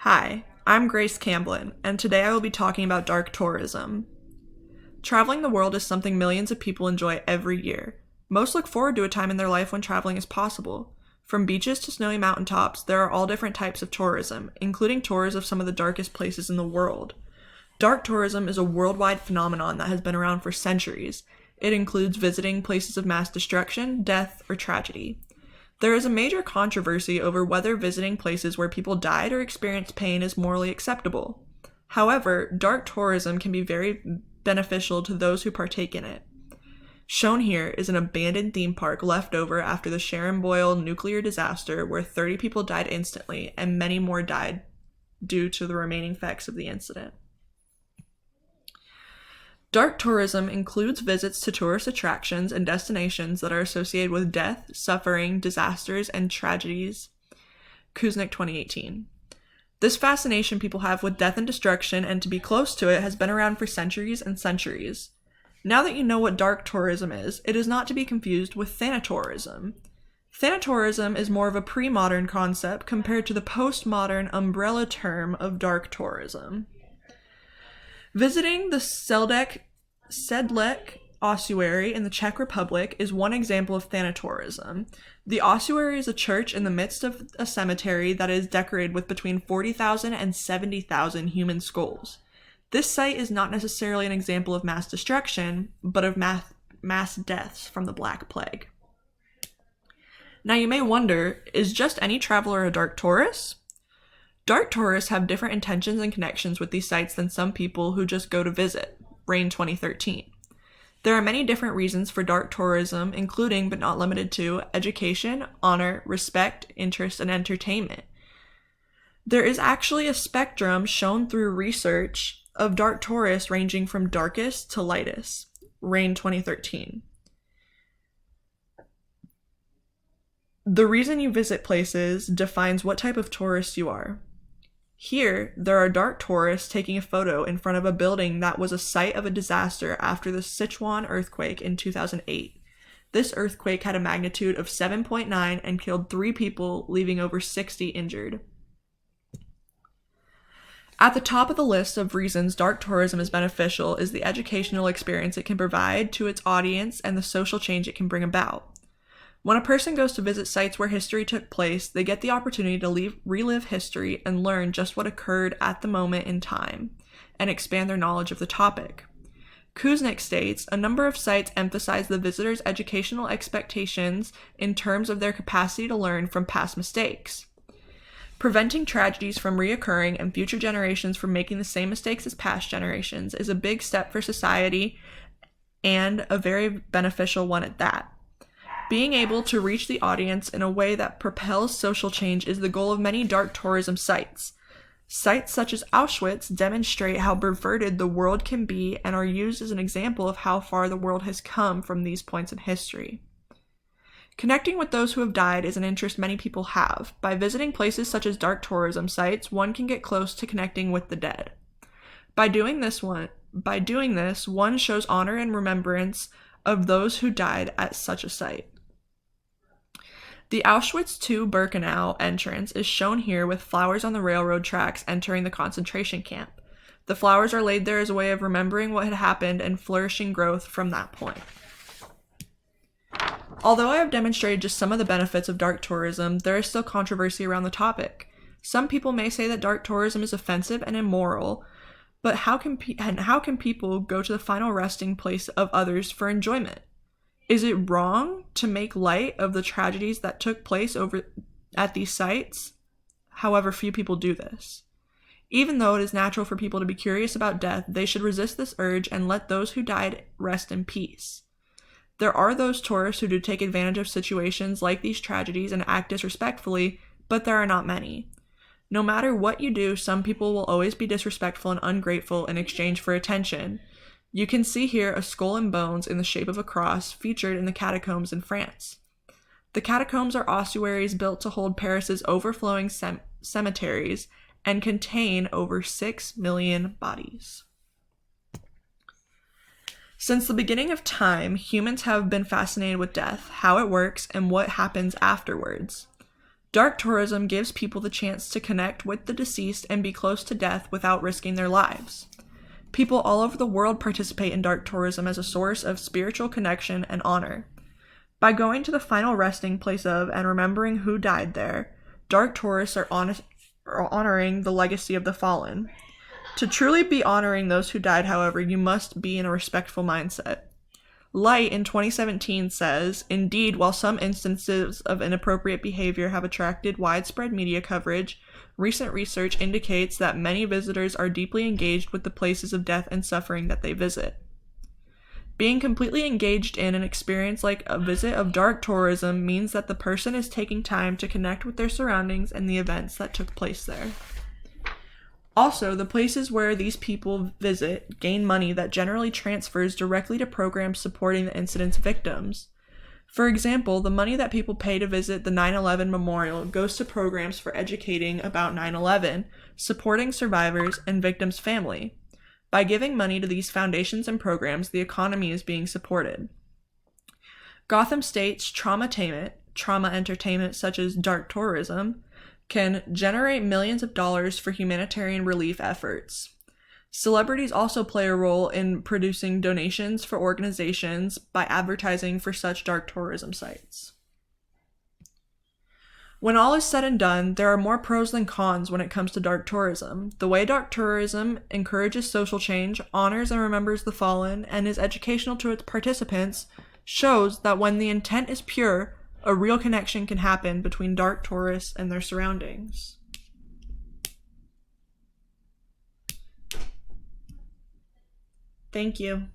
Hi, I'm Grace Camblin, and today I will be talking about dark tourism. Traveling the world is something millions of people enjoy every year. Most look forward to a time in their life when traveling is possible. From beaches to snowy mountaintops, there are all different types of tourism, including tours of some of the darkest places in the world. Dark tourism is a worldwide phenomenon that has been around for centuries. It includes visiting places of mass destruction, death, or tragedy. There is a major controversy over whether visiting places where people died or experienced pain is morally acceptable. However, dark tourism can be very beneficial to those who partake in it. Shown here is an abandoned theme park left over after the Sharon Boyle nuclear disaster where 30 people died instantly and many more died due to the remaining effects of the incident. Dark tourism includes visits to tourist attractions and destinations that are associated with death, suffering, disasters, and tragedies. Kuznick 2018. This fascination people have with death and destruction and to be close to it has been around for centuries and centuries. Now that you know what dark tourism is, it is not to be confused with thanatourism. Thanatourism is more of a pre-modern concept compared to the postmodern umbrella term of dark tourism. Visiting the Sedlec ossuary in the Czech Republic is one example of thanatourism. The ossuary is a church in the midst of a cemetery that is decorated with between 40,000 and 70,000 human skulls. This site is not necessarily an example of mass destruction, but of mass deaths from the Black Plague. Now you may wonder, is just any traveler a dark tourist? Dark tourists have different intentions and connections with these sites than some people who just go to visit. Rain 2013. There are many different reasons for dark tourism, including but not limited to education, honor, respect, interest, and entertainment. There is actually a spectrum shown through research of dark tourists ranging from darkest to lightest. Rain 2013. The reason you visit places defines what type of tourist you are. Here, there are dark tourists taking a photo in front of a building that was a site of a disaster after the Sichuan earthquake in 2008. This earthquake had a magnitude of 7.9 and killed 3 people, leaving over 60 injured. At the top of the list of reasons dark tourism is beneficial is the educational experience it can provide to its audience and the social change it can bring about. When a person goes to visit sites where history took place, they get the opportunity to relive history and learn just what occurred at the moment in time, and expand their knowledge of the topic. Kuznick states, a number of sites emphasize the visitor's educational expectations in terms of their capacity to learn from past mistakes. Preventing tragedies from reoccurring and future generations from making the same mistakes as past generations is a big step for society and a very beneficial one at that. Being able to reach the audience in a way that propels social change is the goal of many dark tourism sites. Sites such as Auschwitz demonstrate how perverted the world can be and are used as an example of how far the world has come from these points in history. Connecting with those who have died is an interest many people have. By visiting places such as dark tourism sites, one can get close to connecting with the dead. By doing this, one shows honor and remembrance of those who died at such a site. The Auschwitz II-Birkenau entrance is shown here with flowers on the railroad tracks entering the concentration camp. The flowers are laid there as a way of remembering what had happened and flourishing growth from that point. Although I have demonstrated just some of the benefits of dark tourism, there is still controversy around the topic. Some people may say that dark tourism is offensive and immoral, but how can people go to the final resting place of others for enjoyment? Is it wrong to make light of the tragedies that took place at these sites? However, few people do this. Even though it is natural for people to be curious about death, they should resist this urge and let those who died rest in peace. There are those tourists who do take advantage of situations like these tragedies and act disrespectfully, but there are not many. No matter what you do, some people will always be disrespectful and ungrateful in exchange for attention. You can see here a skull and bones in the shape of a cross featured in the catacombs in France. The catacombs are ossuaries built to hold Paris's overflowing cemeteries and contain over 6 million bodies. Since the beginning of time, humans have been fascinated with death, how it works, and what happens afterwards. Dark tourism gives people the chance to connect with the deceased and be close to death without risking their lives. People all over the world participate in dark tourism as a source of spiritual connection and honor. By going to the final resting place of and remembering who died there, dark tourists are honoring the legacy of the fallen. To truly be honoring those who died, however, you must be in a respectful mindset. Light in 2017 says, "Indeed, while some instances of inappropriate behavior have attracted widespread media coverage, recent research indicates that many visitors are deeply engaged with the places of death and suffering that they visit." Being completely engaged in an experience like a visit of dark tourism means that the person is taking time to connect with their surroundings and the events that took place there. Also, the places where these people visit gain money that generally transfers directly to programs supporting the incident's victims. For example, the money that people pay to visit the 9/11 memorial goes to programs for educating about 9/11, supporting survivors and victims' family. By giving money to these foundations and programs, the economy is being supported. Gotham State's trauma entertainment such as dark tourism, can generate millions of dollars for humanitarian relief efforts. Celebrities also play a role in producing donations for organizations by advertising for such dark tourism sites. When all is said and done, there are more pros than cons when it comes to dark tourism. The way dark tourism encourages social change, honors and remembers the fallen, and is educational to its participants shows that when the intent is pure, a real connection can happen between dark tourists and their surroundings. Thank you.